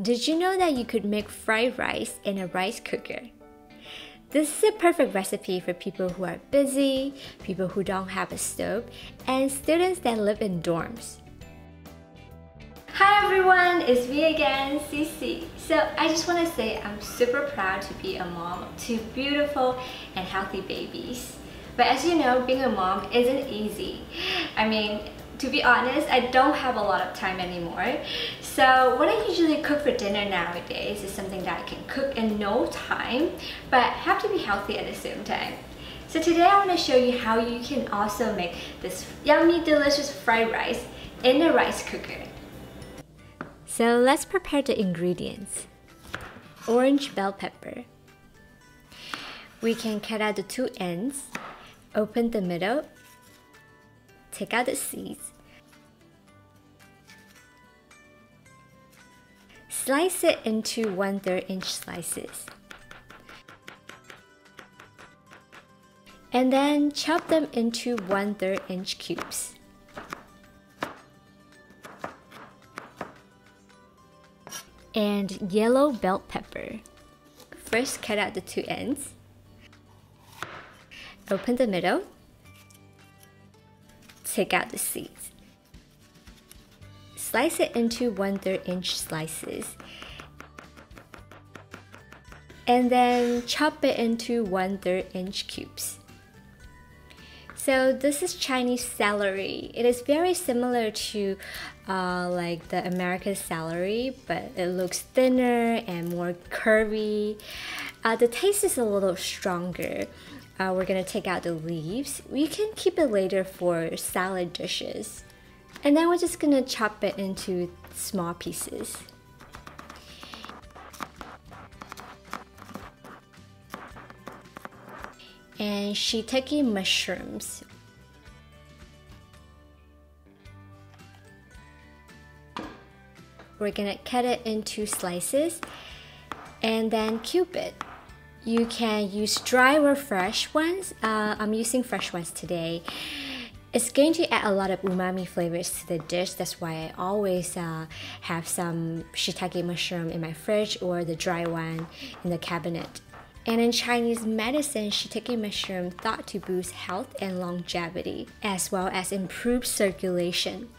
Did you know that you could make fried rice in a rice cooker? This is a perfect recipe for people who are busy, people who don't have a stove, and students that live in dorms. Hi everyone, it's me again, CiCi. So I just want to say I'm super proud to be a mom of two beautiful and healthy babies. But as you know, being a mom isn't easy. I mean, to be honest, I don't have a lot of time anymore. So what I usually cook for dinner nowadays is something that I can cook in no time, but have to be healthy at the same time. So today I want to show you how you can also make this yummy, delicious fried rice in a rice cooker. So let's prepare the ingredients. Orange bell pepper. We can cut out the two ends, open the middle, take out the seeds, slice it into 1/3 inch slices, and then chop them into 1/3 inch cubes. And yellow bell pepper. First, cut out the two ends, open the middle, take out the seeds, slice it into 1/3 inch slices, and then chop it into 1/3 inch cubes. So this is Chinese celery. It is very similar to like the American celery, but it looks thinner and more curvy. The taste is a little stronger. We're gonna take out the leaves. We can keep it later for salad dishes. And then we're just gonna chop it into small pieces. And shiitake mushrooms. We're gonna cut it into slices and then cube it. You can use dry or fresh ones. I'm using fresh ones today. It's going to add a lot of umami flavors to the dish. That's why I always have some shiitake mushroom in my fridge or the dry one in the cabinet. And in Chinese medicine, shiitake mushroom thought to boost health and longevity, as well as improve circulation.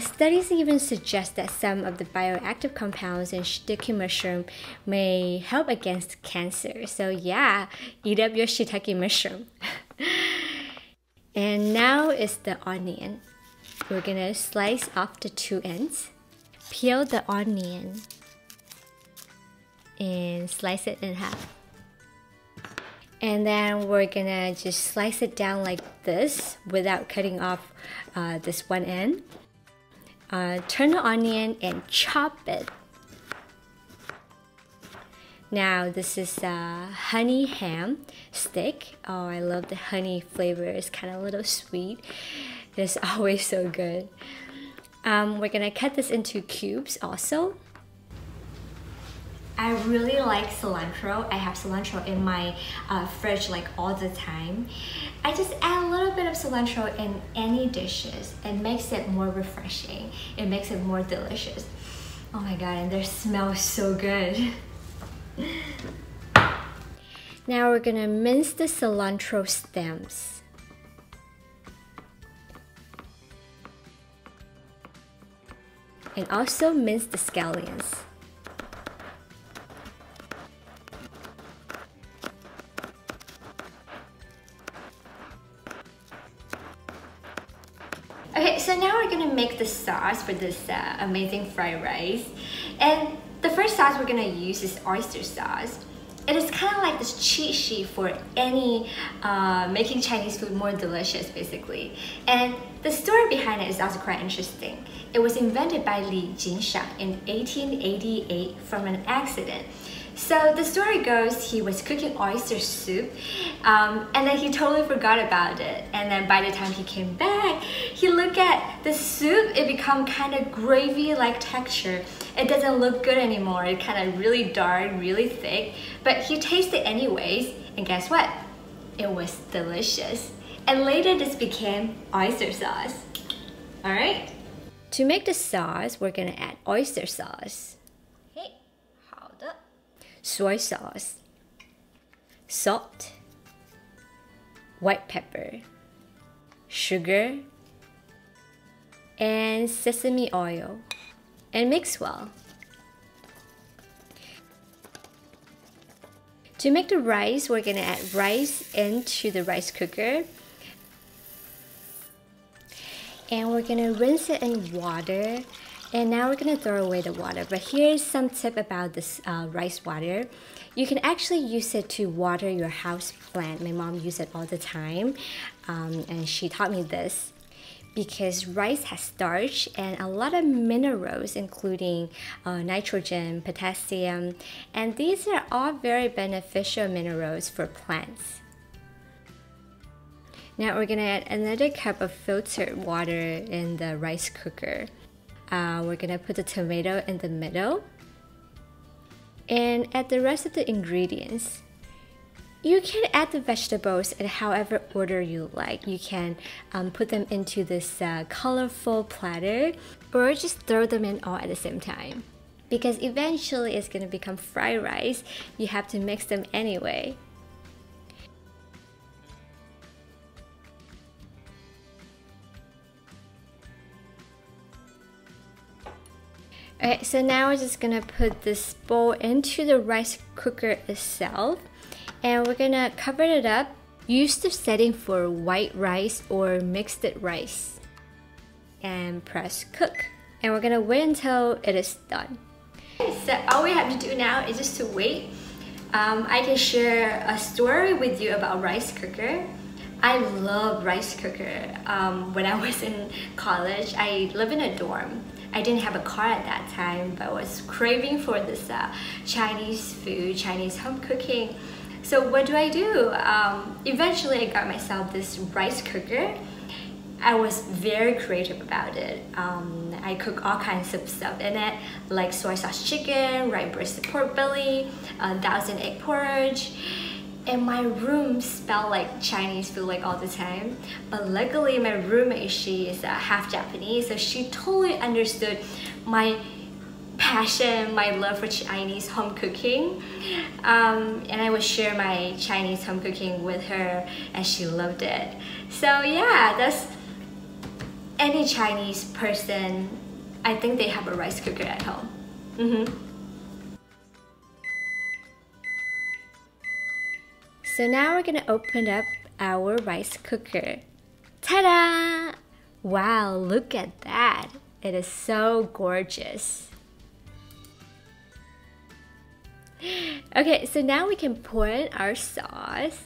Studies even suggest that some of the bioactive compounds in shiitake mushroom may help against cancer. So yeah, eat up your shiitake mushroom. And now is the onion. We're gonna slice off the two ends, peel the onion, and slice it in half. And then we're gonna just slice it down like this without cutting off this one end. Turn the onion and chop it. Now this is a honey ham stick. Oh, I love the honey flavor. It's kind of a little sweet. It's always so good. We're gonna cut this into cubes also. I really like cilantro. I have cilantro in my fridge like all the time. I just add a little bit of cilantro in any dishes. It makes it more refreshing. It makes it more delicious. Oh my god, and they smell so good. Now we're gonna mince the cilantro stems. And also mince the scallions. Okay, so now we're gonna make the sauce for this amazing fried rice. And the first sauce we're gonna use is oyster sauce. It is kind of like this cheat sheet for any making Chinese food more delicious, basically. And the story behind it is also quite interesting. It was invented by Li Jinshang in 1888 from an accident. So the story goes he was cooking oyster soup and then he totally forgot about it. And then by the time he came back, he looked at the soup, it become kind of gravy-like texture. It doesn't look good anymore. It's kind of really dark, really thick. But he tasted it anyways, and guess what? It was delicious. And later this became oyster sauce. Alright? To make the sauce, we're gonna add oyster sauce. powder, soy sauce, salt, white pepper, sugar, and sesame oil, and mix well. To make the rice, we're gonna add rice into the rice cooker, and we're gonna rinse it in water. And now we're gonna throw away the water. But here's some tip about this rice water. You can actually use it to water your house plant. My mom used it all the time, and she taught me this because rice has starch and a lot of minerals, including nitrogen, potassium, and these are all very beneficial minerals for plants. Now we're gonna add another cup of filtered water in the rice cooker. We're gonna put the tomato in the middle and add the rest of the ingredients. You can add the vegetables in however order you like. You can put them into this colorful platter, or just throw them in all at the same time. Because eventually it's gonna become fried rice, you have to mix them anyway. Alright, so now we're just gonna put this bowl into the rice cooker itself, and we're gonna cover it up. Use the setting for white rice or mixed rice, and press cook. And we're gonna wait until it is done. So all we have to do now is just to wait. I can share a story with you about rice cooker. I love rice cooker. When I was in college, I lived in a dorm. I didn't have a car at that time, but I was craving for this Chinese food, Chinese home cooking. So what do? Eventually I got myself this rice cooker. I was very creative about it. I cook all kinds of stuff in it, like soy sauce chicken, right breast pork belly, 1,000 egg porridge. And my room smelled like Chinese food like all the time. But luckily my roommate, she is half Japanese, so she totally understood my passion, my love for Chinese home cooking. And I would share my Chinese home cooking with her, and she loved it. So yeah, that's any Chinese person, I think they have a rice cooker at home. So now we're gonna open up our rice cooker. Ta-da! Wow, look at that. It is so gorgeous. Okay, so now we can pour in our sauce.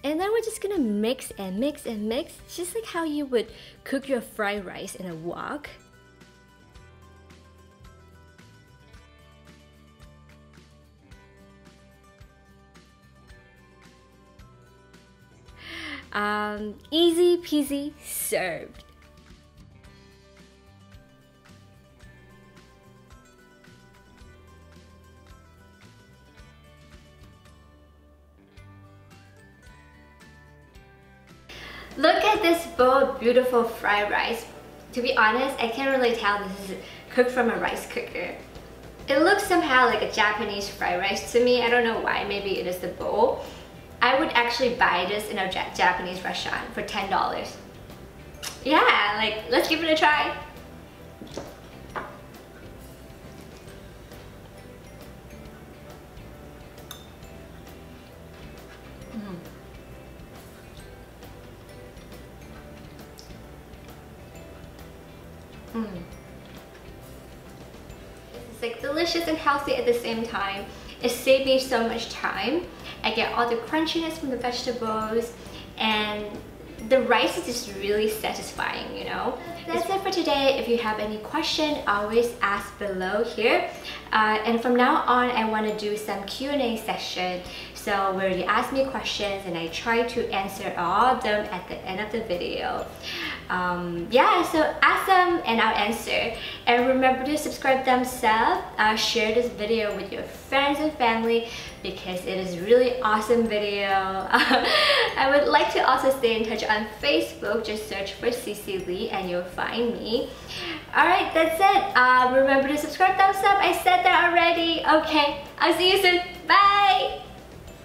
And then we're just gonna mix and mix and mix, just like how you would cook your fried rice in a wok. Easy peasy served. Look at this bowl of beautiful fried rice. To be honest, I can't really tell this is cooked from a rice cooker. It looks somehow like a Japanese fried rice to me. I don't know why, maybe it is the bowl. I would actually buy this in a Japanese restaurant for $10. Yeah, like, let's give it a try. It's like delicious and healthy at the same time. It saved me so much time. I get all the crunchiness from the vegetables, and the rice is just really satisfying, you know. That's it for today. If you have any question, always ask below here. And from now on, I want to do some Q&A session. So where you ask me questions and I try to answer all of them at the end of the video. Yeah, so ask them and I'll answer. And remember to subscribe, thumbs up, share this video with your friends and family because it is really awesome video. I would like to also stay in touch on Facebook. Just search for CiCi Lee and you'll find me. Alright, that's it. Remember to subscribe, thumbs up. I said that already. Okay, I'll see you soon. Bye!